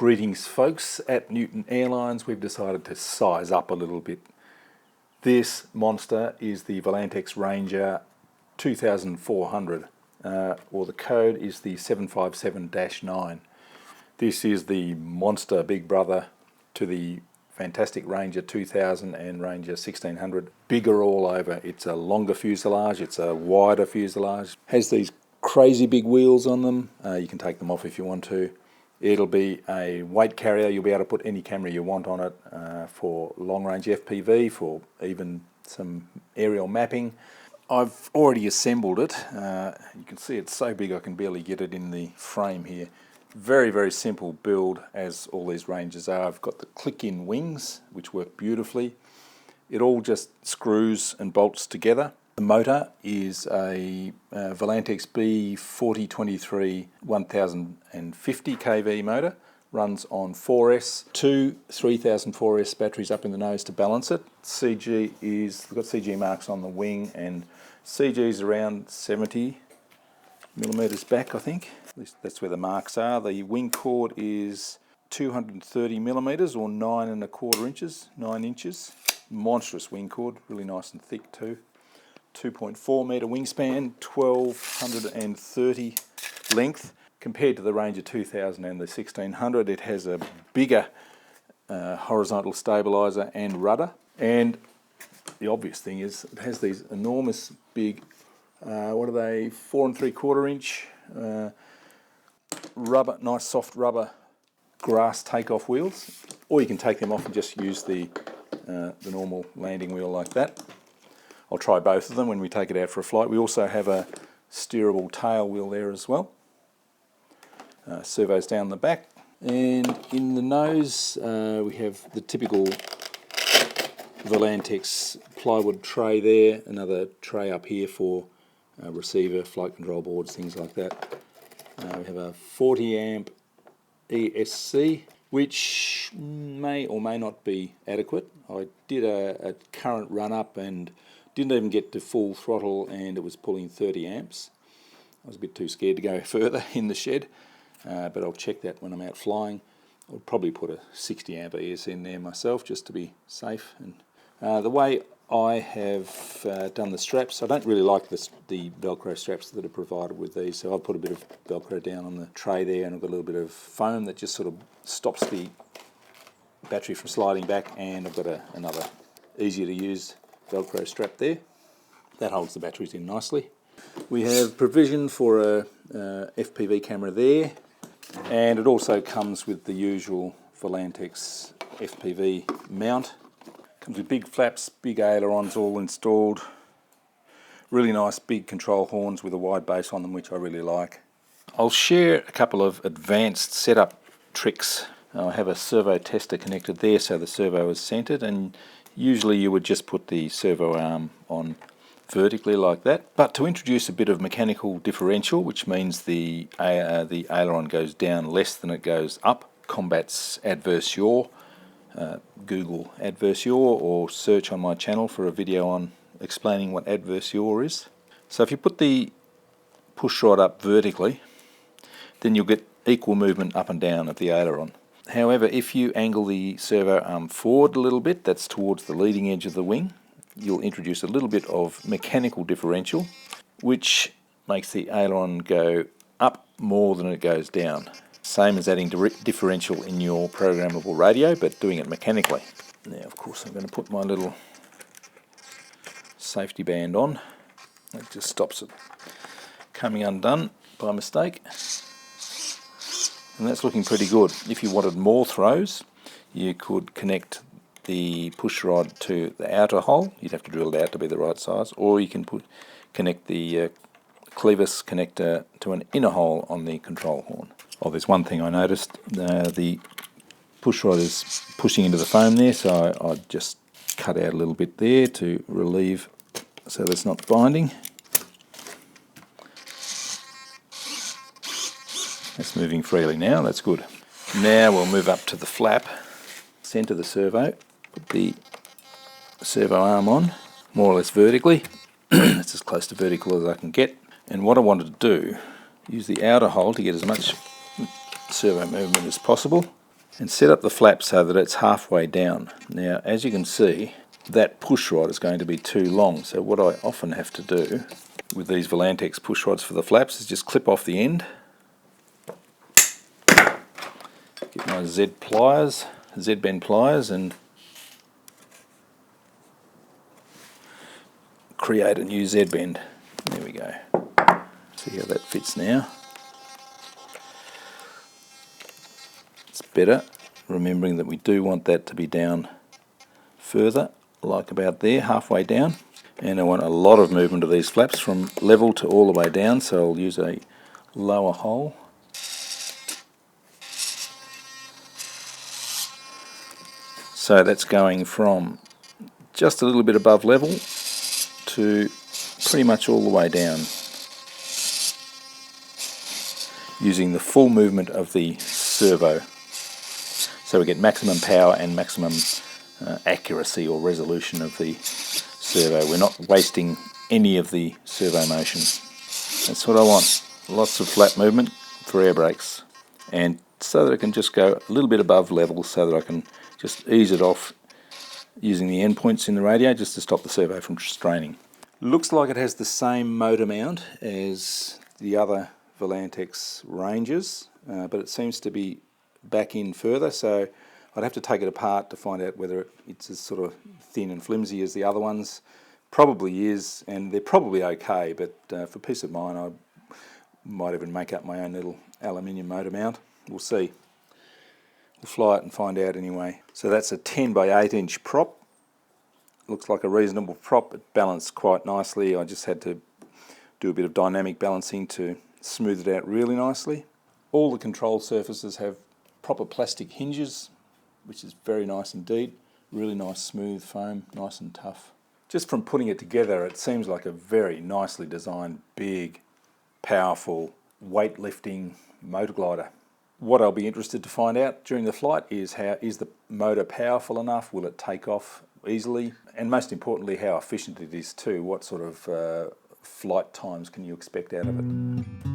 Greetings folks, at Newton Airlines we've decided to size up a little bit. This monster is the Volantex Ranger 2400, or the code is the 757-9. This is the monster big brother to the fantastic Ranger 2000 and Ranger 1600. Bigger all over. It's a longer fuselage, it's a wider fuselage, has these crazy big wheels on them. You can take them off if you want to. It'll be a weight carrier. You'll be able to put any camera you want on it for long-range FPV, for even some aerial mapping. I've already assembled it. You can see it's so big I can barely get it in the frame here. Very, very simple build, as all these Rangers are. I've got the click-in wings, which work beautifully. It all just screws and bolts together. The motor is a Volantex B4023 1050 kV motor, runs on 4S, two 3000 4S batteries up in the nose to balance it. CG is, we've got CG marks on the wing, and CG is around 70 millimeters back, I think. At least that's where the marks are. The wing chord is 230 millimeters or 9 inches. Monstrous wing chord, really nice and thick too. 2.4 metre wingspan, 1230 length. Compared to the Ranger 2000 and the 1600, it has a bigger horizontal stabiliser and rudder. And the obvious thing is it has these enormous big, 4 3/4 inch rubber, nice soft rubber grass takeoff wheels. Or you can take them off and just use the normal landing wheel like that. I'll try both of them when we take it out for a flight. We also have a steerable tail wheel there as well. Servos down the back. And in the nose we have the typical Volantex plywood tray there. Another tray up here for receiver, flight control boards, things like that. We have a 40 amp ESC, which may or may not be adequate. I did a current run up and didn't even get to full throttle, and it was pulling 30 amps. I was a bit too scared to go further in the shed, but I'll check that when I'm out flying. I'll probably put a 60 amp ES in there myself just to be safe. And the way I have done the straps, I don't really like the Velcro straps that are provided with these, so I've put a bit of Velcro down on the tray there, and I've got a little bit of foam that just sort of stops the battery from sliding back, and I've got another easier to use Velcro strap there. That holds the batteries in nicely. We have provision for a FPV camera there, and it also comes with the usual Volantex FPV mount. Comes with big flaps, big ailerons all installed. Really nice big control horns with a wide base on them, which I really like. I'll share a couple of advanced setup tricks. I have a servo tester connected there, so the servo is centered, and usually you would just put the servo arm on vertically like that. But to introduce a bit of mechanical differential, which means the aileron goes down less than it goes up, combats adverse yaw. Google adverse yaw or search on my channel for a video on explaining what adverse yaw is. So if you put the push rod up vertically, then you'll get equal movement up and down of the aileron. However, if you angle the servo arm forward a little bit, that's towards the leading edge of the wing, you'll introduce a little bit of mechanical differential, which makes the aileron go up more than it goes down. Same as adding differential in your programmable radio, but doing it mechanically. Now, of course, I'm going to put my little safety band on. It just stops it coming undone by mistake. And that's looking pretty good. If you wanted more throws, you could connect the push rod to the outer hole. You'd have to drill it out to be the right size, or you can connect the clevis connector to an inner hole on the control horn. Oh, there's one thing I noticed. The push rod is pushing into the foam there, so I just cut out a little bit there to relieve so that it's not binding. It's moving freely now, that's good. Now we'll move up to the flap, centre the servo, put the servo arm on, more or less vertically. It's as close to vertical as I can get. And what I wanted to do, use the outer hole to get as much servo movement as possible. and set up the flap so that it's halfway down. Now, as you can see, that push rod is going to be too long, so what I often have to do with these Volantex push rods for the flaps is just clip off the end, get my Z-bend pliers, and create a new Z-bend. There we go. See how that fits now. It's better, remembering that we do want that to be down further, like about there, halfway down. And I want a lot of movement of these flaps from level to all the way down, so I'll use a lower hole. So that's going from just a little bit above level to pretty much all the way down, using the full movement of the servo. So we get maximum power and maximum accuracy or resolution of the servo. We're not wasting any of the servo motion. That's what I want. Lots of flat movement for air brakes, and so that it can just go a little bit above level, so that I can just ease it off using the end points in the radio just to stop the servo from straining. Looks like it has the same motor mount as the other Volantex Rangers, but it seems to be back in further, so I'd have to take it apart to find out whether it's as sort of thin and flimsy as the other ones. Probably is, and they're probably okay, but for peace of mind I might even make up my own little aluminium motor mount. We'll see. We'll fly it and find out anyway. So that's a 10 by 8 inch prop. Looks like a reasonable prop. It balanced quite nicely. I just had to do a bit of dynamic balancing to smooth it out really nicely. All the control surfaces have proper plastic hinges, which is very nice indeed. Really nice smooth foam, nice and tough. Just from putting it together, it seems like a very nicely designed, big, powerful, weightlifting motor glider. What I'll be interested to find out during the flight is is the motor powerful enough? Will it take off easily? And most importantly, how efficient it is too. What sort of flight times can you expect out of it?